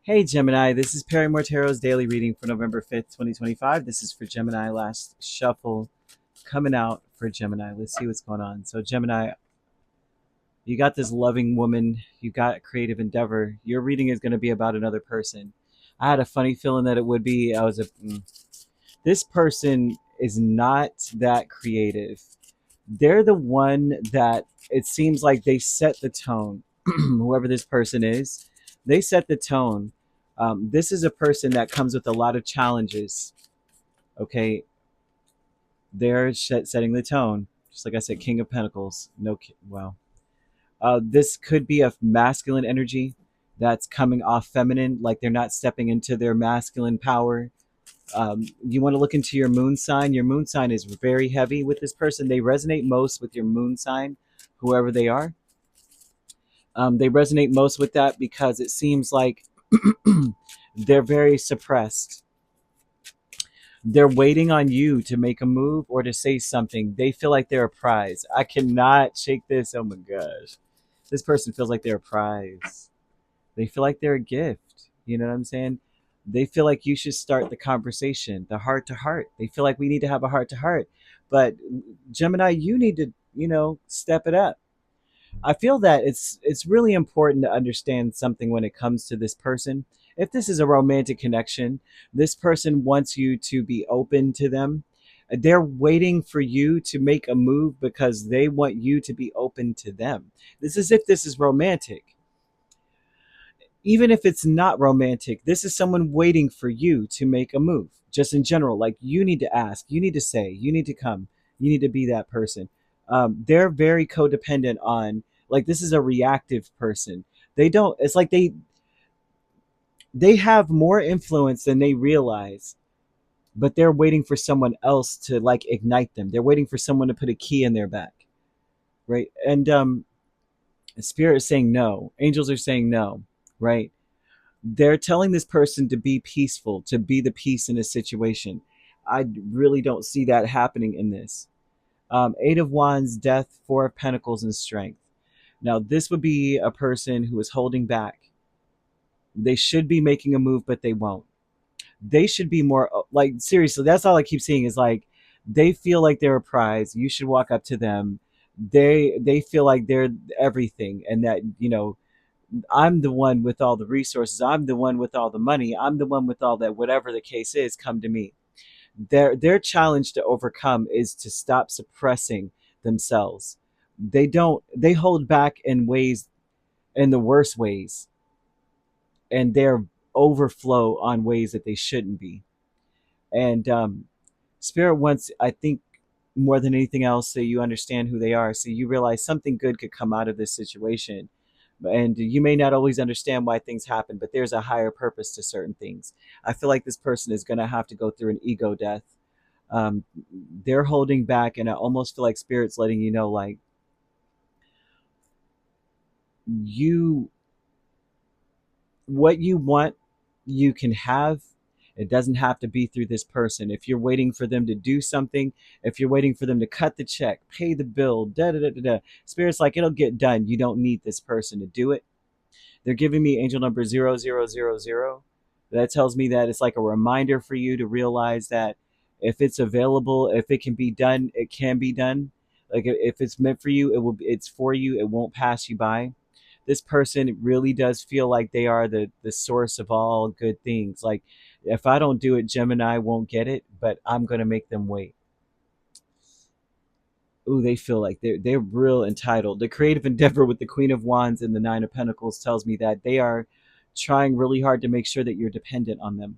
Hey Gemini, this is Perrymore Tarot's daily reading for November 5th, 2025. This is for Gemini, last shuffle coming out for Gemini. Let's see what's going on. So Gemini, you got this loving woman, you got creative endeavor. Your reading is going to be about another person. I had a funny feeling that it would be. This person is not that creative. They're the one that it seems like they set the tone. Whoever this person is, they set the tone. This is a person that comes with a lot of challenges. Okay, they're setting the tone. Just like I said, King of Pentacles. No, well, this could be a masculine energy that's coming off feminine, like they're not stepping into their masculine power. You want to look into your moon sign. Your moon sign is very heavy with this person. They resonate most with your moon sign, whoever they are. They resonate most with that because it seems like they're very suppressed. They're waiting on you to make a move or to say something. They feel like they're a prize. I cannot shake this. Oh my gosh. This person feels like they're a prize. They feel like they're a gift. You know what I'm saying? They feel like you should start the conversation, the heart to heart. They feel like we need to have a heart to heart. But Gemini, you need to, step it up. I feel that it's really important to understand something when it comes to this person. If this is a romantic connection, this person wants you to be open to them. They're waiting for you to make a move because they want you to be open to them. This is if this is romantic. Even if it's not romantic, this is someone waiting for you to make a move. Just in general, like you need to ask, you need to say, you need to come, you need to be that person. They're very codependent on, like, this is a reactive person. They don't. It's like they have more influence than they realize, but they're waiting for someone else to like ignite them. They're waiting for someone to put a key in their back, right? And spirit is saying no. Angels are saying no, right? They're telling this person to be peaceful, to be the peace in a situation. I really don't see that happening in this. Eight of Wands, Death, Four of Pentacles, and Strength. Now, this would be a person who is holding back. They should be making a move, but they won't. They should be more like, seriously, that's all I keep seeing is like they feel like they're a prize. You should walk up to them. They feel like they're everything, and that I'm the one with all the resources. I'm the one with all the money. I'm the one with all that. Whatever the case is, come to me. Their challenge to overcome is to stop suppressing themselves. They hold back in ways, in the worst ways, and they're overflow on ways that they shouldn't be. And spirit wants, I think, more than anything else, so you understand who they are, so you realize something good could come out of this situation. And you may not always understand why things happen, but there's a higher purpose to certain things. I feel like this person is going to have to go through an ego death. um, they're holding back, and I almost feel like spirit's letting you know, like, you what you want, you can have. It doesn't have to be through this person. If you're waiting for them to do something, if you're waiting for them to cut the check, pay the bill, da da da da da, spirit's like, it'll get done. You don't need this person to do it. They're giving me angel number 0000. That tells me that it's like a reminder for you to realize that if it's available, if it can be done, it can be done. Like, if it's meant for you, it's for you. It won't pass you by. This person really does feel like they are the source of all good things. Like, if I don't do it, Gemini won't get it, but I'm gonna make them wait. Ooh, they feel like they're real entitled. The creative endeavor with the Queen of Wands and the Nine of Pentacles tells me that they are trying really hard to make sure that you're dependent on them.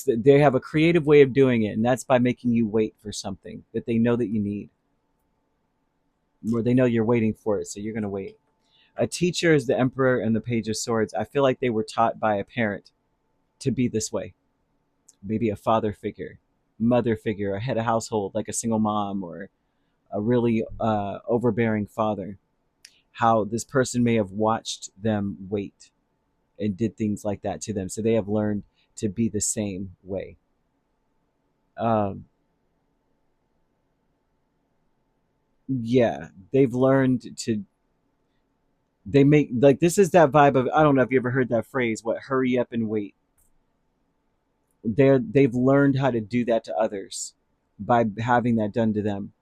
They have a creative way of doing it, and that's by making you wait for something that they know that you need, or they know you're waiting for it, so you're gonna wait. A teacher is the Emperor and the Page of Swords. I feel like they were taught by a parent to be this way. Maybe a father figure, mother figure, a head of household, like a single mom, or a really overbearing father. How this person may have watched them wait and did things like that to them. So they have learned to be the same way. Um, yeah, they've learned to They make, like, this is that vibe of, I don't know if you ever heard that phrase, what, hurry up and wait. They've learned how to do that to others by having that done to them,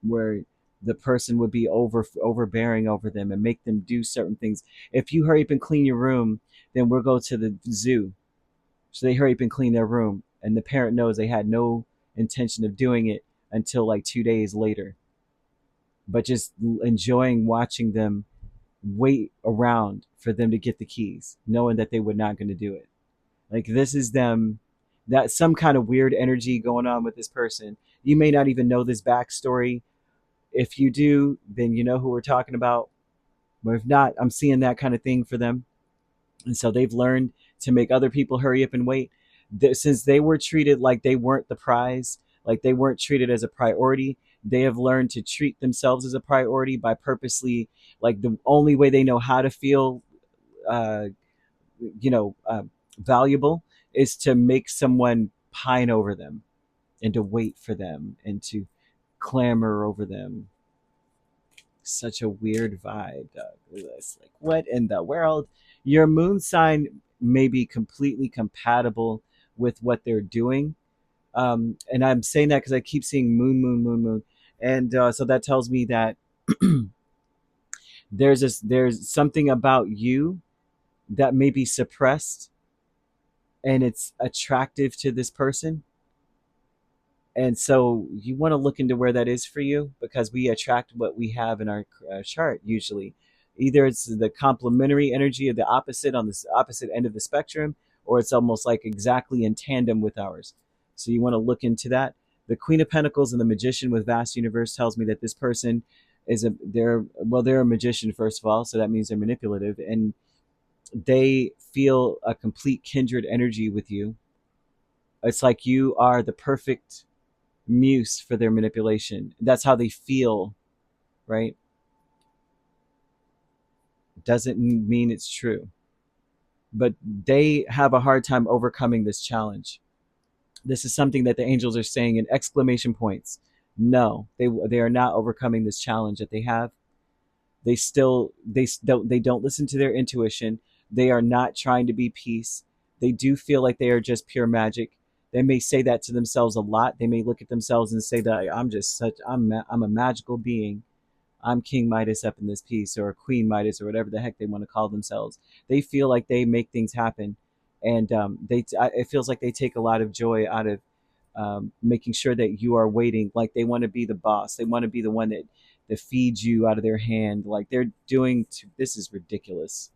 where the person would be overbearing over them and make them do certain things. If you hurry up and clean your room, then we'll go to the zoo. So they hurry up and clean their room, and the parent knows they had no intention of doing it until like 2 days later, but just enjoying watching them wait around for them to get the keys, knowing that they were not going to do it. Like, this is them, that some kind of weird energy going on with this person. You may not even know this backstory. If you do, then you know who we're talking about. But if not, I'm seeing that kind of thing for them. And so they've learned to make other people hurry up and wait. Since they were treated like they weren't the prize, like they weren't treated as a priority, they have learned to treat themselves as a priority by purposely, like, the only way they know how to feel, uh, you know, valuable is to make someone pine over them and to wait for them and to clamor over them. Such a weird vibe, dog. It's like, what in the world? Your moon sign may be completely compatible with what they're doing. And I'm saying that because I keep seeing moon, moon, moon, moon. And so that tells me that there's something about you that may be suppressed and it's attractive to this person. And so you want to look into where that is for you, because we attract what we have in our chart usually. Either it's the complementary energy of the opposite on this opposite end of the spectrum, or it's almost like exactly in tandem with ours. So you want to look into that. The Queen of Pentacles and the Magician with Vast Universe tells me that this person is they're a magician, first of all, so that means they're manipulative, and they feel a complete kindred energy with you. It's like you are the perfect muse for their manipulation. That's how they feel, right? Doesn't mean it's true. But they have a hard time overcoming this challenge. This is something that the angels are saying in exclamation points. No, they are not overcoming this challenge that they have. They don't listen to their intuition. They are not trying to be peace. They do feel like they are just pure magic. They may say that to themselves a lot. They may look at themselves and say that I'm a magical being. I'm King Midas up in this piece, or Queen Midas, or whatever the heck they want to call themselves. They feel like they make things happen, and it feels like they take a lot of joy out of making sure that you are waiting. Like, they want to be the boss. They want to be the one that feeds you out of their hand. Like, they're doing. This is ridiculous.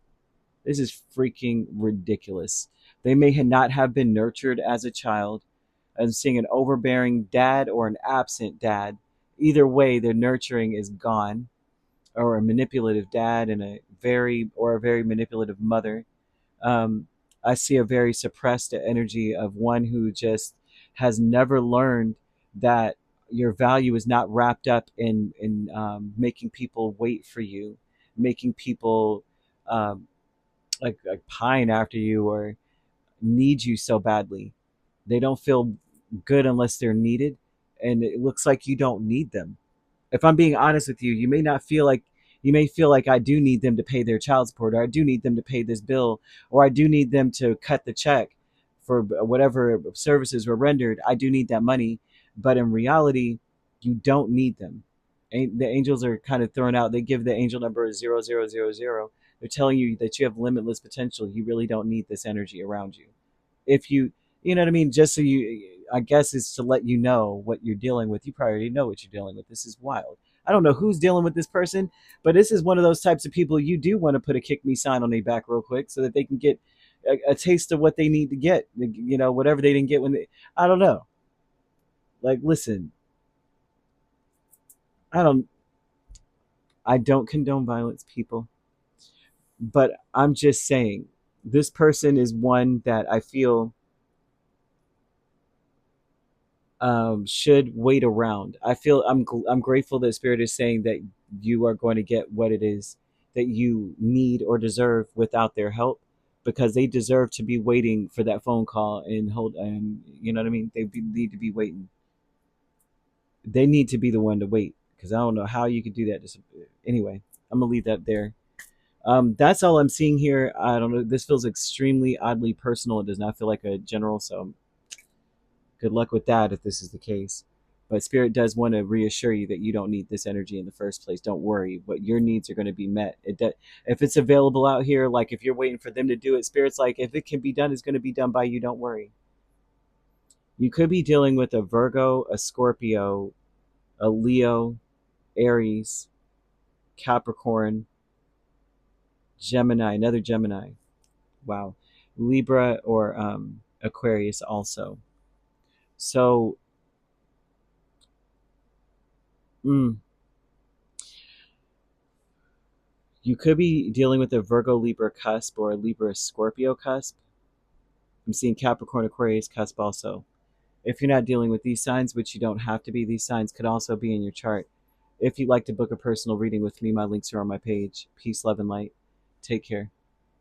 This is freaking ridiculous. They may not have been nurtured as a child, and seeing an overbearing dad or an absent dad. Either way, their nurturing is gone, or a manipulative dad and a very manipulative mother. Um, I see a very suppressed energy of one who just has never learned that your value is not wrapped up in making people wait for you, making people um, like pine after you or need you so badly. They don't feel good unless they're needed, and it looks like you don't need them. If I'm being honest with you, you may feel like I do need them to pay their child support, or I do need them to pay this bill, or I do need them to cut the check for whatever services were rendered. I do need that money, but in reality, you don't need them. The angels are kind of thrown out. They give the angel number 0000. They're telling you that you have limitless potential. You really don't need this energy around you. If you know what I mean, just so you, I guess it's to let you know what you're dealing with. You probably already know what you're dealing with. This is wild. I don't know who's dealing with this person, but this is one of those types of people you do want to put a kick me sign on their back real quick so that they can get a taste of what they need to get, whatever they didn't get when they, I don't know. Like, listen, i don't I don't condone violence, people, but I'm just saying this person is one that I feel should wait around. I feel I'm grateful that Spirit is saying that you are going to get what it is that you need or deserve without their help, because they deserve to be waiting for that phone call and hold, and you know what I mean. Need to be waiting. They need to be the one to wait, because I don't know how you could do that. Anyway, I'm gonna leave that there. That's all I'm seeing here. I don't know. This feels extremely oddly personal. It does not feel like a general. So good luck with that if this is the case. But Spirit does want to reassure you that you don't need this energy in the first place. Don't worry. What your needs are going to be met. If it's available out here, like if you're waiting for them to do it, Spirit's like, if it can be done, it's going to be done by you. Don't worry. You could be dealing with a Virgo, a Scorpio, a Leo, Aries, Capricorn, Gemini, another Gemini. Wow. Libra or Aquarius also. So, mm, you could be dealing with a Virgo Libra cusp or a Libra Scorpio cusp. I'm seeing Capricorn Aquarius cusp also. If you're not dealing with these signs, which you don't have to be, these signs could also be in your chart. If you'd like to book a personal reading with me, my links are on my page. Peace, love, and light. Take care.